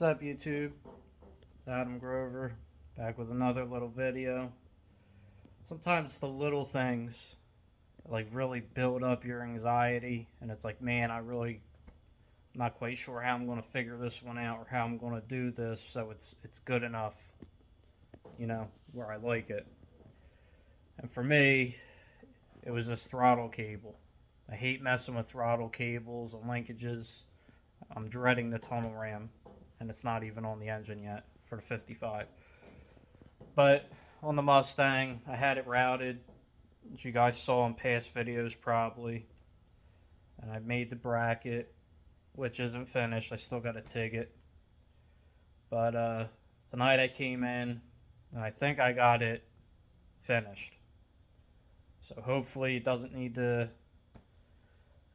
What's up, YouTube? It's Adam Grover, back with another little video. Sometimes the little things like really build up your anxiety, and it's like, man, I'm not quite sure how I'm going to figure this one out or how I'm going to do this so it's good enough, where I like it. And for me, it was this throttle cable. I hate messing with throttle cables and linkages. I'm dreading the tunnel ram, and it's not even on the engine yet for the 55. But on the Mustang, I had it routed, as you guys saw in past videos probably. And I made the bracket, which isn't finished. I still got to TIG it. But tonight I came in, and I think I got it finished. So hopefully it doesn't need to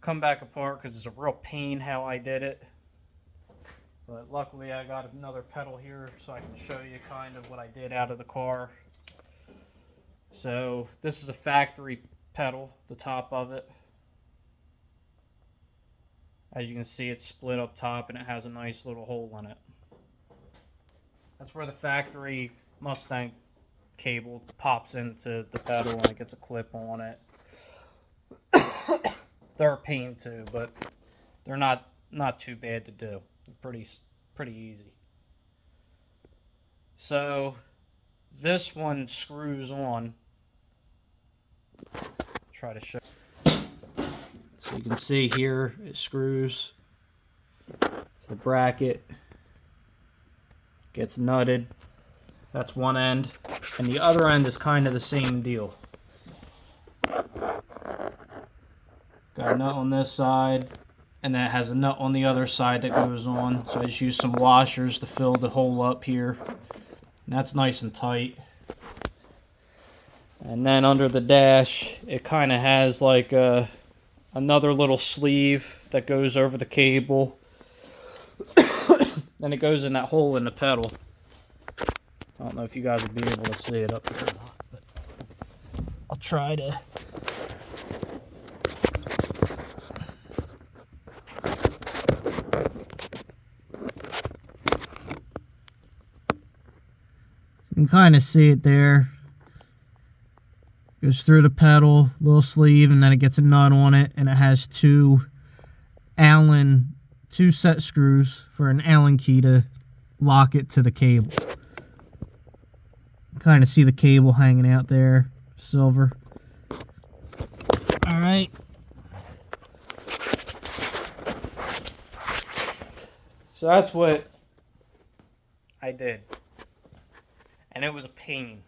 come back apart, because it's a real pain how I did it. But luckily I got another pedal here so I can show you kind of what I did out of the car. So this is a factory pedal, the top of it. As you can see, it's split up top and it has a nice little hole in it. That's where the factory Mustang cable pops into the pedal and it gets a clip on it. They're a pain too, but they're not too bad to do. They're pretty easy. So this one screws on. Try to show. So you can see here it screws to the bracket. Gets nutted. That's one end, and the other end is kind of the same deal. Got a nut on this side, and then it has a nut on the other side that goes on. So I just use some washers to fill the hole up here. And that's nice and tight. And then under the dash, it kind of has like another little sleeve that goes over the cable. Then it goes in that hole in the pedal. I don't know if you guys will be able to see it up here or not, but I'll try to. You can kind of see it there. Goes through the pedal, little sleeve, and then it gets a nut on it, and it has two set screws for an Allen key to lock it to the cable. Kind of see the cable hanging out there, silver. All right. So that's what I did. And it was a pain.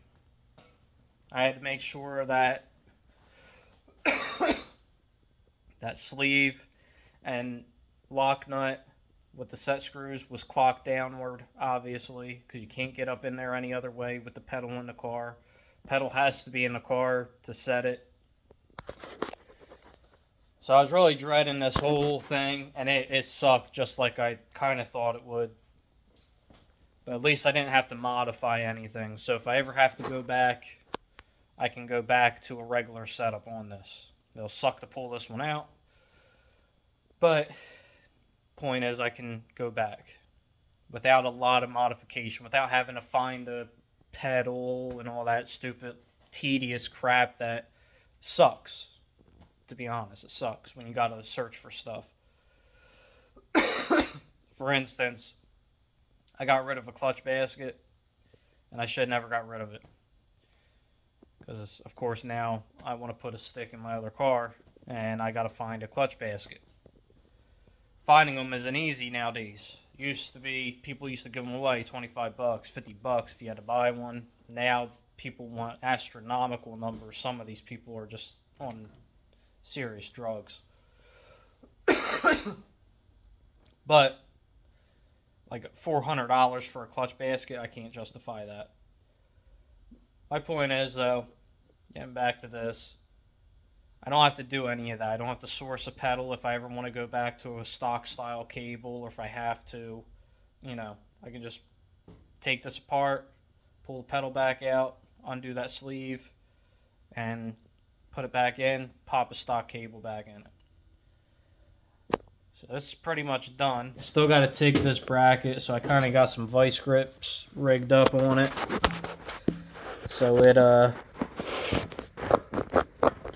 I had to make sure that that sleeve and lock nut with the set screws was clocked downward, obviously, because you can't get up in there any other way with the pedal in the car. Pedal has to be in the car to set it. So I was really dreading this whole thing, and it sucked just like I kind of thought it would. But at least I didn't have to modify anything. So if I ever have to go back, I can go back to a regular setup on this. It'll suck to pull this one out. But point is, I can go back without a lot of modification, without having to find a pedal and all that stupid, tedious crap that sucks. To be honest, it sucks when you gotta search for stuff. For instance, I got rid of a clutch basket, and I should never got rid of it. Because, of course, now I want to put a stick in my other car, and I got to find a clutch basket. Finding them isn't easy nowadays. Used to be, people used to give them away, $25, $50 if you had to buy one. Now people want astronomical numbers. Some of these people are just on serious drugs. But like $400 for a clutch basket, I can't justify that. My point is, though, getting back to this, I don't have to do any of that. I don't have to source a pedal if I ever want to go back to a stock style cable, or if I have to, I can just take this apart, pull the pedal back out, undo that sleeve, and put it back in, pop a stock cable back in it. So this is pretty much done. Still got to TIG this bracket, so I kind of got some vice grips rigged up on it. So it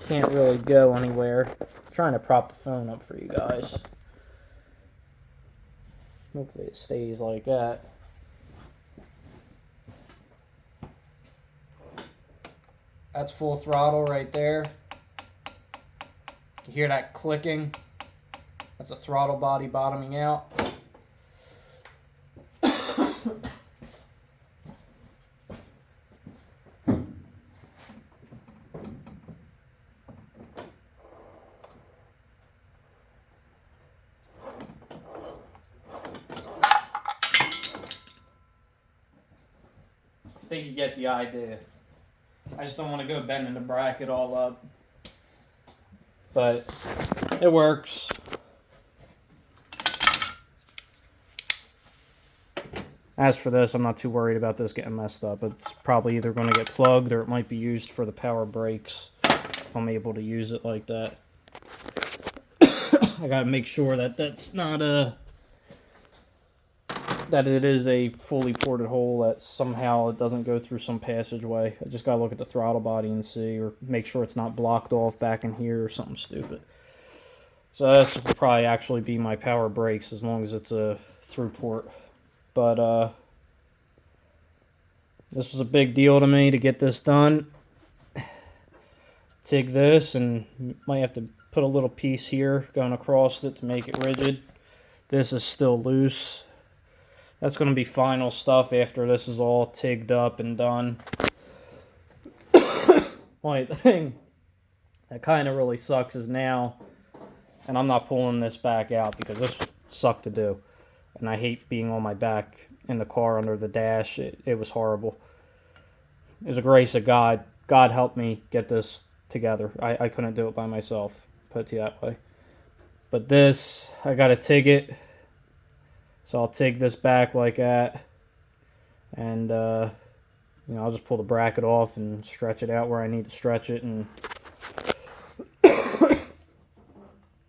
can't really go anywhere. I'm trying to prop the phone up for you guys. Hopefully it stays like that. That's full throttle right there. You hear that clicking? That's a throttle body bottoming out. I think you get the idea. I just don't want to go bending the bracket all up. But it works. As for this, I'm not too worried about this getting messed up. It's probably either going to get plugged or it might be used for the power brakes if I'm able to use it like that. I got to make sure that that's not that it is a fully ported hole, that somehow it doesn't go through some passageway. I just gotta look at the throttle body and see, or make sure it's not blocked off back in here or something stupid. So this will probably actually be my power brakes as long as it's a through port. But this was a big deal to me to get this done. TIG this, and might have to put a little piece here going across it to make it rigid. This is still loose. That's going to be final stuff after this is all TIGged up and done. Only thing that kind of really sucks is now, and I'm not pulling this back out because this sucked to do. And I hate being on my back in the car under the dash. It was horrible. It was a grace of God. God helped me get this together. I couldn't do it by myself, put it that way. But this, I got to TIG it. So I'll TIG this back like that, and you know, I'll just pull the bracket off and stretch it out where I need to stretch it, and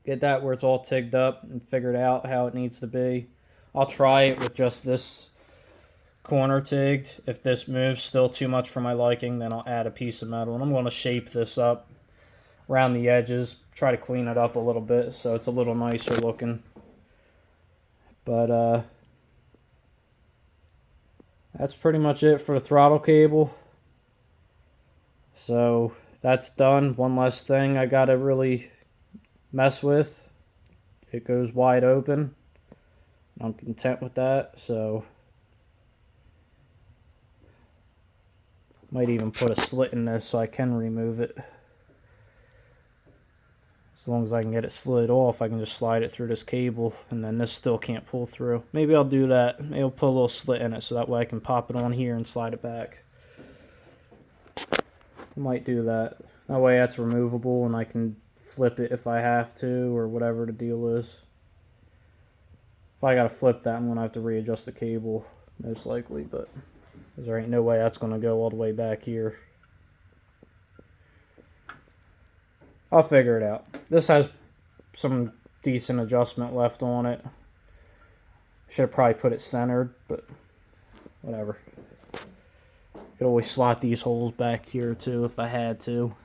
get that where it's all TIGged up and figured out how it needs to be. I'll try it with just this corner TIGged. If this moves still too much for my liking, then I'll add a piece of metal, and I'm going to shape this up around the edges, try to clean it up a little bit so it's a little nicer looking. But that's pretty much it for the throttle cable. So that's done. One less thing I gotta really mess with. It goes wide open. I'm content with that. So might even put a slit in this so I can remove it. As long as I can get it slid off, I can just slide it through this cable, and then this still can't pull through. Maybe I'll do that. Maybe I'll put a little slit in it so that way I can pop it on here and slide it back. I might do that. That way that's removable and I can flip it if I have to, or whatever the deal is. If I gotta flip that, I'm gonna have to readjust the cable, most likely, but there ain't no way that's gonna go all the way back here. I'll figure it out. This has some decent adjustment left on it. Should have probably put it centered, but whatever. Could always slot these holes back here too if I had to.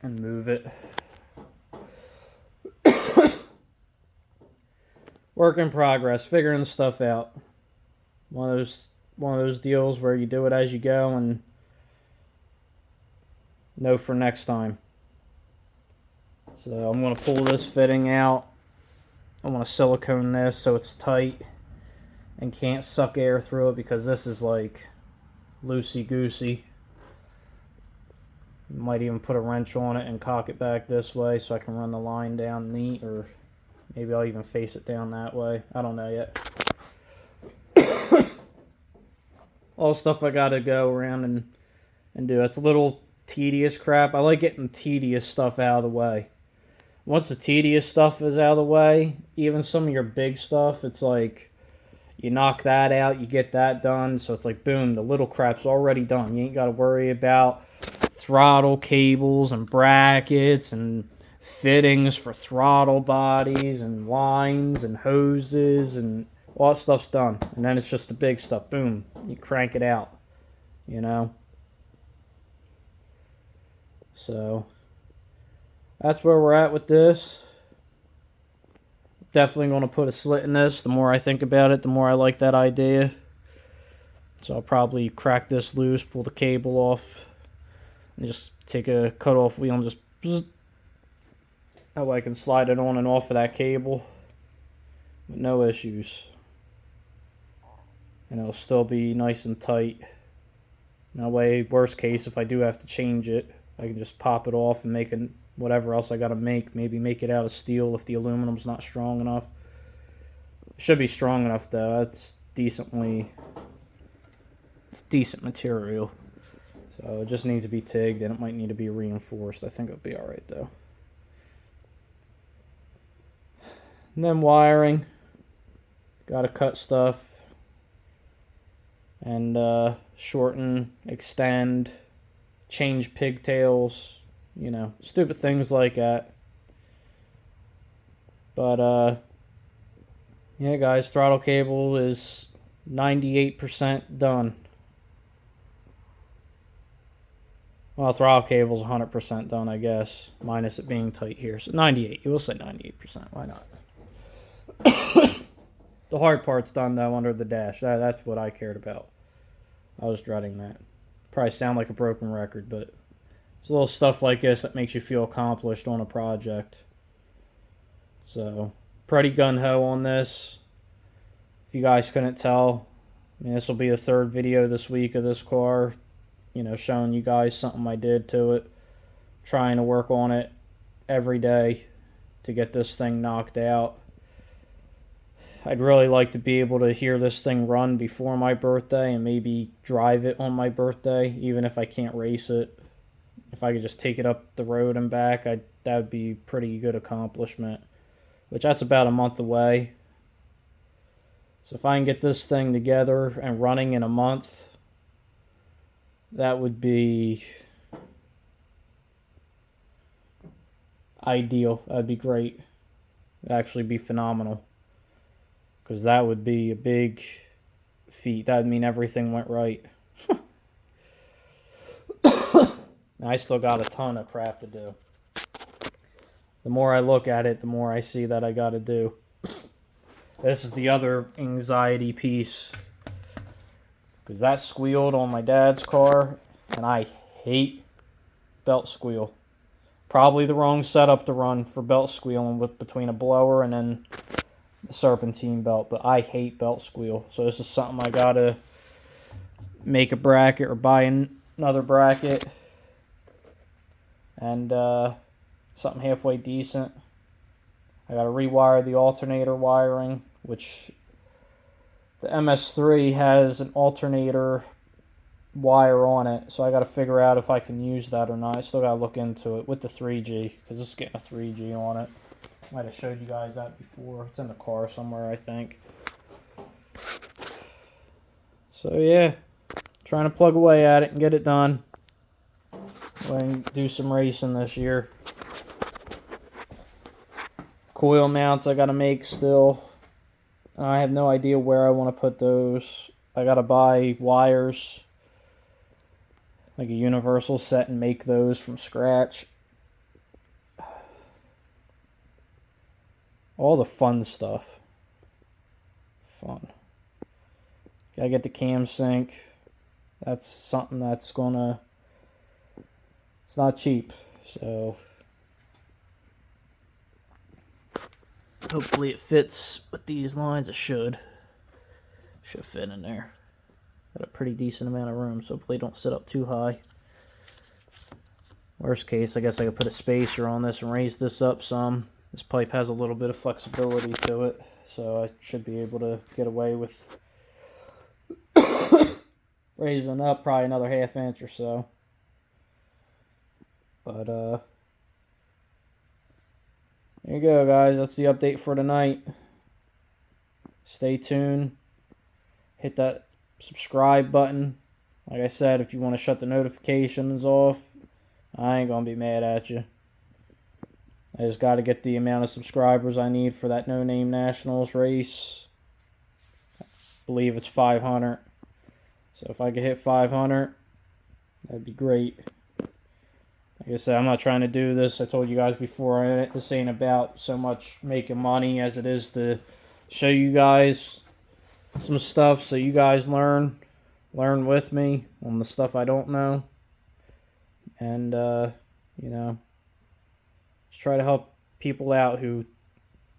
And move it. Work in progress, figuring stuff out. One of those deals where you do it as you go and know for next time. So I'm going to pull this fitting out. I want to silicone this so it's tight and can't suck air through it, because this is like loosey-goosey. Might even put a wrench on it and cock it back this way so I can run the line down neat, or maybe I'll even face it down that way. I don't know yet. All stuff I got to go around and do. It's a little tedious crap. I like getting tedious stuff out of the way. Once the tedious stuff is out of the way, even some of your big stuff, it's like you knock that out, you get that done, so it's like boom, the little crap's already done. You ain't got to worry about throttle cables and brackets and fittings for throttle bodies and lines and hoses, and all that stuff's done. And then it's just the big stuff. Boom, you crank it out, you know. So that's where we're at with this. Definitely going to put a slit in this. The more I think about it, the more I like that idea. So I'll probably crack this loose, pull the cable off, and just take a cut-off wheel and just bzz. That way I can slide it on and off of that cable with no issues. And it'll still be nice and tight. That way, worst case, if I do have to change it, I can just pop it off and make it whatever else I gotta make. Maybe make it out of steel if the aluminum's not strong enough. Should be strong enough though. It's decent material. So it just needs to be tigged, and it might need to be reinforced. I think it'll be alright though. And then wiring. Gotta cut stuff. And shorten, extend, change pigtails, you know, stupid things like that. But yeah guys, throttle cable is 98% done. Well, throttle cable's 100% done, I guess, minus it being tight here. So 98, you will say 98%, why not? The hard part's done though, under the dash. That's what I cared about. I was dreading that. Probably sound like a broken record, but it's little stuff like this that makes you feel accomplished on a project. So, pretty gung-ho on this. If you guys couldn't tell, I mean, this will be the third video this week of this car. You know, showing you guys something I did to it. Trying to work on it every day to get this thing knocked out. I'd really like to be able to hear this thing run before my birthday and maybe drive it on my birthday, even if I can't race it. If I could just take it up the road and back, that would be a pretty good accomplishment. Which that's about a month away. So if I can get this thing together and running in a month, that would be ideal. That'd be great. It'd actually be phenomenal. Because that would be a big feat. That would mean everything went right. I still got a ton of crap to do. The more I look at it, the more I see that I got to do. This is the other anxiety piece. Because that squealed on my dad's car, and I hate belt squeal. Probably the wrong setup to run for belt squealing with between a blower and then the serpentine belt, but I hate belt squeal. So this is something I gotta make a bracket or buy another bracket, and something halfway decent. I gotta rewire the alternator wiring, which the MS3 has an alternator wire on it, so I gotta figure out if I can use that or not. I still gotta look into it with the 3G, because this is getting a 3G on it. Might have showed you guys that before. It's in the car somewhere, I think. So yeah, trying to plug away at it and get it done. Going to do some racing this year. Coil mounts I gotta make still. I have no idea where I want to put those. I gotta buy wires, like a universal set, and make those from scratch. All the fun stuff. Fun. Gotta get the cam sync. That's something that's gonna... It's not cheap, so... Hopefully it fits with these lines. It should. Should fit in there. Got a pretty decent amount of room, so hopefully it don't sit up too high. Worst case, I guess I could put a spacer on this and raise this up some. This pipe has a little bit of flexibility to it, so I should be able to get away with raising up probably another ½ inch or so. But, there you go, guys. That's the update for tonight. Stay tuned. Hit that subscribe button. Like I said, if you want to shut the notifications off, I ain't going to be mad at you. I just got to get the amount of subscribers I need for that No Name Nationals race. I believe it's 500. So if I could hit 500, that'd be great. Like I said, I'm not trying to do this. I told you guys before, this ain't about so much making money as it is to show you guys some stuff so you guys learn with me on the stuff I don't know. And, you know, just try to help people out who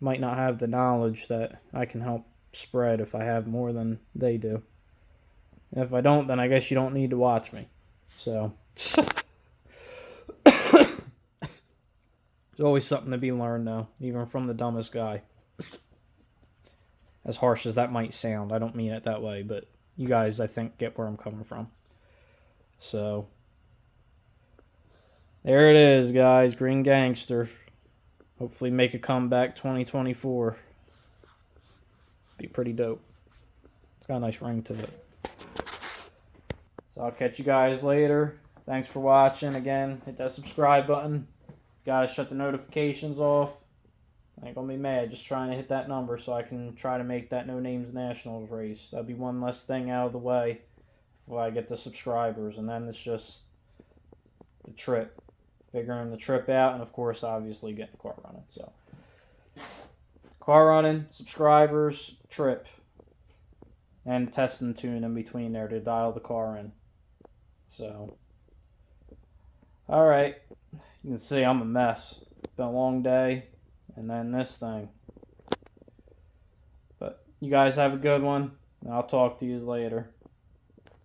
might not have the knowledge that I can help spread if I have more than they do. And if I don't, then I guess you don't need to watch me. So, there's always something to be learned, though, even from the dumbest guy. As harsh as that might sound, I don't mean it that way, but you guys, I think, get where I'm coming from. So, there it is, guys. Green Gangster. Hopefully make a comeback 2024. Be pretty dope. It's got a nice ring to it. So I'll catch you guys later. Thanks for watching. Again, hit that subscribe button. Guys, shut the notifications off. I ain't gonna be mad. Just trying to hit that number so I can try to make that No Names Nationals race. That'll be one less thing out of the way before I get the subscribers. And then it's just the trip. Figuring the trip out, and of course, obviously, getting the car running. So, car running, subscribers, trip, and testing tune in between there to dial the car in. So, alright, you can see I'm a mess. It's been a long day, and then this thing. But you guys have a good one, and I'll talk to you later.